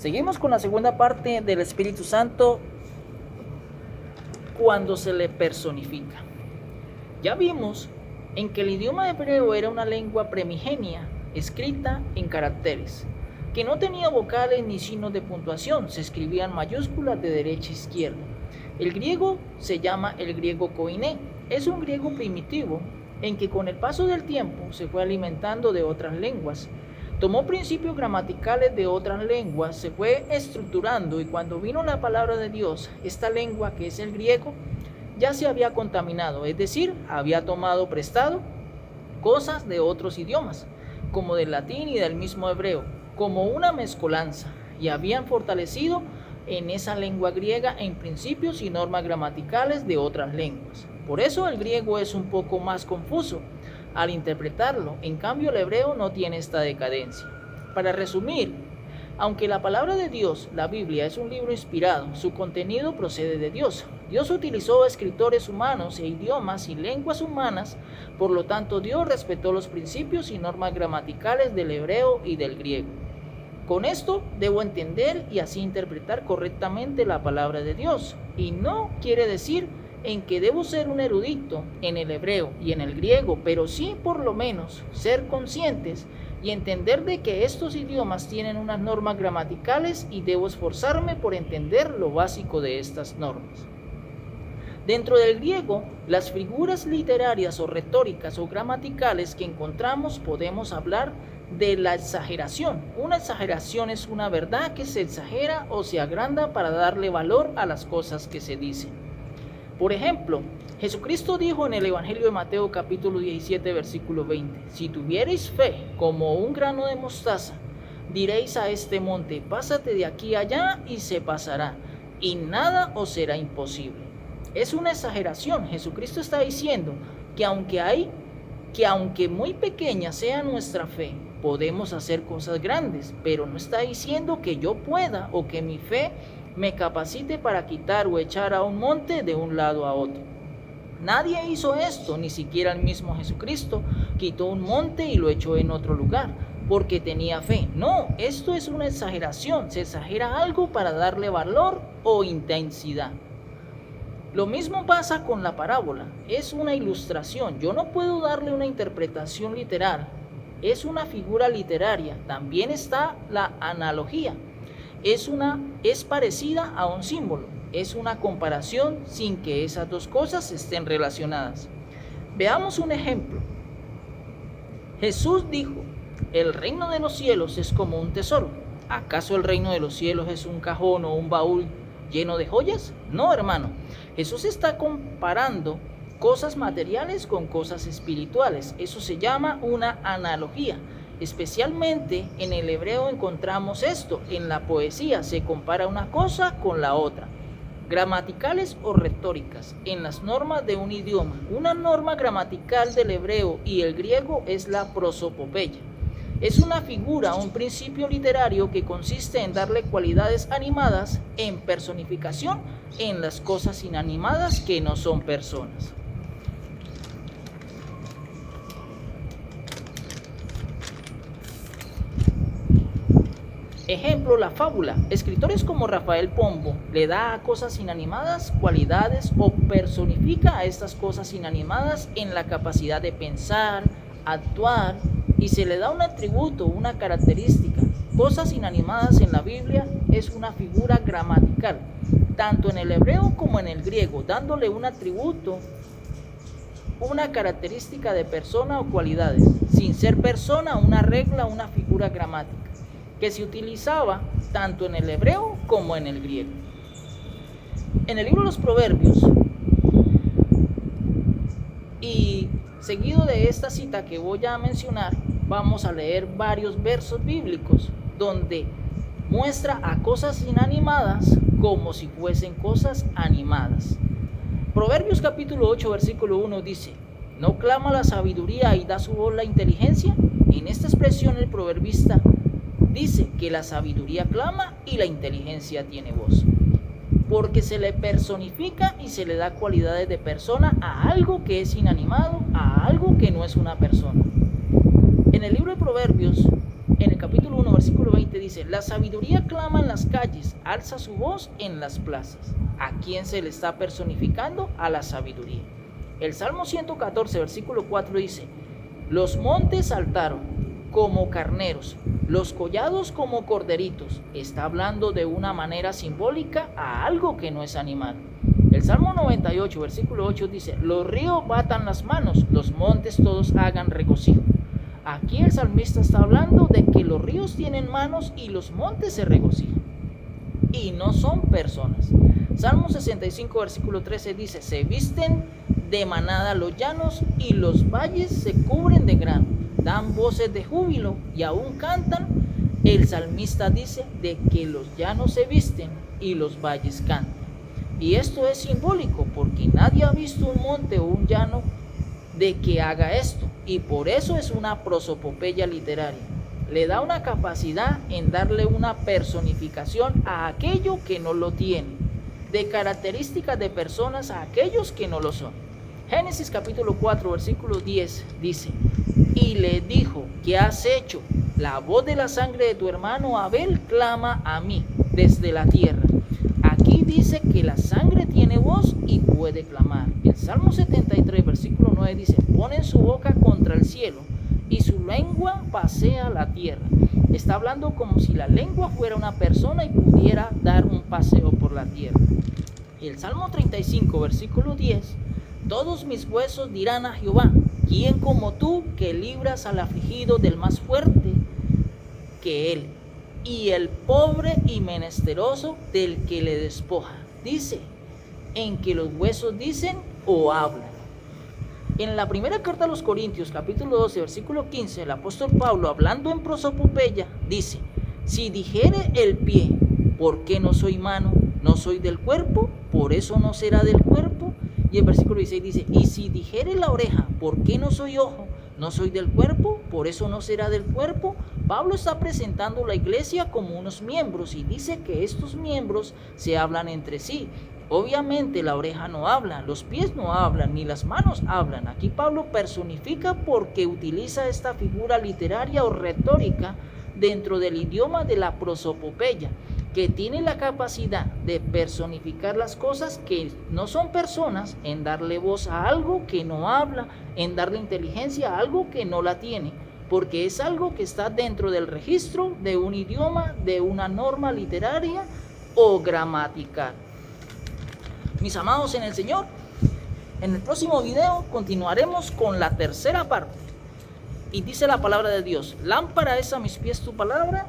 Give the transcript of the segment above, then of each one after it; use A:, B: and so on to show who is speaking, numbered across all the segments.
A: Seguimos con la segunda parte del Espíritu Santo cuando se le personifica. Ya vimos en que el idioma hebreo era una lengua primigenia, escrita en caracteres, que no tenía vocales ni signos de puntuación, se escribían mayúsculas de derecha a izquierda. El griego se llama el griego koiné, es un griego primitivo en que con el paso del tiempo se fue alimentando de otras lenguas. Tomó principios gramaticales de otras lenguas, se fue estructurando y cuando vino la palabra de Dios, esta lengua que es el griego, ya se había contaminado, es decir, había tomado prestado cosas de otros idiomas, como del latín y del mismo hebreo, como una mezcolanza, y habían fortalecido en esa lengua griega en principios y normas gramaticales de otras lenguas. Por eso el griego es un poco más confuso al interpretarlo, en cambio el hebreo no tiene esta decadencia. Para resumir, aunque la palabra de Dios, la Biblia, es un libro inspirado, su contenido procede de Dios. Dios utilizó escritores humanos e idiomas y lenguas humanas, por lo tanto Dios respetó los principios y normas gramaticales del hebreo y del griego. Con esto debo entender y así interpretar correctamente la palabra de Dios, y no quiere decir en que debo ser un erudito en el hebreo y en el griego, pero sí por lo menos ser conscientes y entender de que estos idiomas tienen unas normas gramaticales y debo esforzarme por entender lo básico de estas normas. Dentro del griego, las figuras literarias o retóricas o gramaticales que encontramos podemos hablar de la exageración. Una exageración es una verdad que se exagera o se agranda para darle valor a las cosas que se dicen. Por ejemplo, Jesucristo dijo en el Evangelio de Mateo capítulo 17 versículo 20: si tuvierais fe como un grano de mostaza, diréis a este monte, pásate de aquí allá y se pasará, y nada os será imposible. Es una exageración. Jesucristo está diciendo que aunque muy pequeña sea nuestra fe, podemos hacer cosas grandes, pero no está diciendo que yo pueda o que mi fe me capacite para quitar o echar a un monte de un lado a otro. Nadie hizo esto, ni siquiera el mismo Jesucristo quitó un monte y lo echó en otro lugar porque tenía fe. No, esto es una exageración, se exagera algo para darle valor o intensidad. Lo mismo pasa con la parábola, es una ilustración, yo no puedo darle una interpretación literal, es una figura literaria. También está la analogía. Es parecida a un símbolo, es una comparación sin que esas dos cosas estén relacionadas. Veamos un ejemplo. Jesús dijo: el reino de los cielos es como un tesoro. ¿Acaso el reino de los cielos es un cajón o un baúl lleno de joyas? No, hermano. Jesús está comparando cosas materiales con cosas espirituales. Eso se llama una analogía. Especialmente en el hebreo encontramos esto. En la poesía se compara una cosa con la otra. Gramaticales o retóricas, en las normas de un idioma. Una norma gramatical del hebreo y el griego es la prosopopeya. Es una figura, un principio literario que consiste en darle cualidades animadas en personificación en las cosas inanimadas que no son personas. Ejemplo, la fábula. Escritores como Rafael Pombo le da a cosas inanimadas cualidades o personifica a estas cosas inanimadas en la capacidad de pensar, actuar, y se le da un atributo, una característica. Cosas inanimadas en la Biblia es una figura gramatical, tanto en el hebreo como en el griego, dándole un atributo, una característica de persona o cualidades, sin ser persona, una regla, una figura gramática, que se utilizaba tanto en el hebreo como en el griego. En el libro de los Proverbios, y seguido de esta cita que voy a mencionar, vamos a leer varios versos bíblicos donde muestra a cosas inanimadas como si fuesen cosas animadas. Proverbios capítulo 8 versículo 1 dice: ¿no clama la sabiduría y da su voz la inteligencia? En esta expresión el proverbista dice que la sabiduría clama y la inteligencia tiene voz, porque se le personifica y se le da cualidades de persona a algo que es inanimado, a algo que no es una persona. En el libro de Proverbios, en el capítulo 1, versículo 20 dice, la sabiduría clama en las calles, alza su voz en las plazas. ¿A quién se le está personificando? A la sabiduría. El Salmo 114, versículo 4 dice, los montes saltaron como carneros, los collados como corderitos. Está hablando de una manera simbólica a algo que no es animal. El Salmo 98, versículo 8 dice, los ríos batan las manos, los montes todos hagan regocijo. Aquí el salmista está hablando de que los ríos tienen manos y los montes se regocijan. Y no son personas. Salmo 65, versículo 13 dice, se visten de manada los llanos y los valles se cubren de grano. Dan voces de júbilo y aún cantan. El salmista dice de que los llanos se visten y los valles cantan. Y esto es simbólico porque nadie ha visto un monte o un llano de que haga esto. Y por eso es una prosopopeya literaria. Le da una capacidad en darle una personificación a aquello que no lo tiene, de características de personas a aquellos que no lo son. Génesis capítulo 4, versículo 10 dice, y le dijo, ¿qué has hecho? La voz de la sangre de tu hermano Abel clama a mí desde la tierra. Aquí dice que la sangre tiene voz y puede clamar. El Salmo 73, versículo 9 dice, ponen su boca contra el cielo y su lengua pasea la tierra. Está hablando como si la lengua fuera una persona y pudiera dar un paseo por la tierra. El Salmo 35, versículo 10, todos mis huesos dirán a Jehová, ¿quién como tú que libras al afligido del más fuerte que él? Y el pobre y menesteroso del que le despoja. Dice, en que los huesos dicen o hablan. En la primera carta a los Corintios, capítulo 12, versículo 15, el apóstol Pablo, hablando en prosopopeya, dice, si dijere el pie, ¿por qué no soy mano? ¿No soy del cuerpo? ¿Por eso no será del cuerpo? Y el versículo 16 dice, y si dijere la oreja, ¿por qué no soy ojo? ¿No soy del cuerpo? ¿Por eso no será del cuerpo? Pablo está presentando la iglesia como unos miembros y dice que estos miembros se hablan entre sí. Obviamente la oreja no habla, los pies no hablan, ni las manos hablan. Aquí Pablo personifica porque utiliza esta figura literaria o retórica dentro del idioma de la prosopopeya, que tiene la capacidad de personificar las cosas que no son personas, en darle voz a algo que no habla, en darle inteligencia a algo que no la tiene, porque es algo que está dentro del registro de un idioma, de una norma literaria o gramatical. Mis amados en el Señor, en el próximo video continuaremos con la tercera parte. Y dice la palabra de Dios, lámpara es a mis pies tu palabra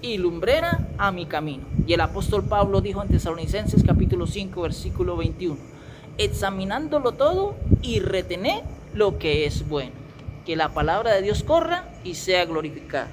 A: y lumbrera a mi camino. Y el apóstol Pablo dijo en Tesalonicenses capítulo 5, versículo 21, examinándolo todo y retener lo que es bueno. Que la palabra de Dios corra y sea glorificada.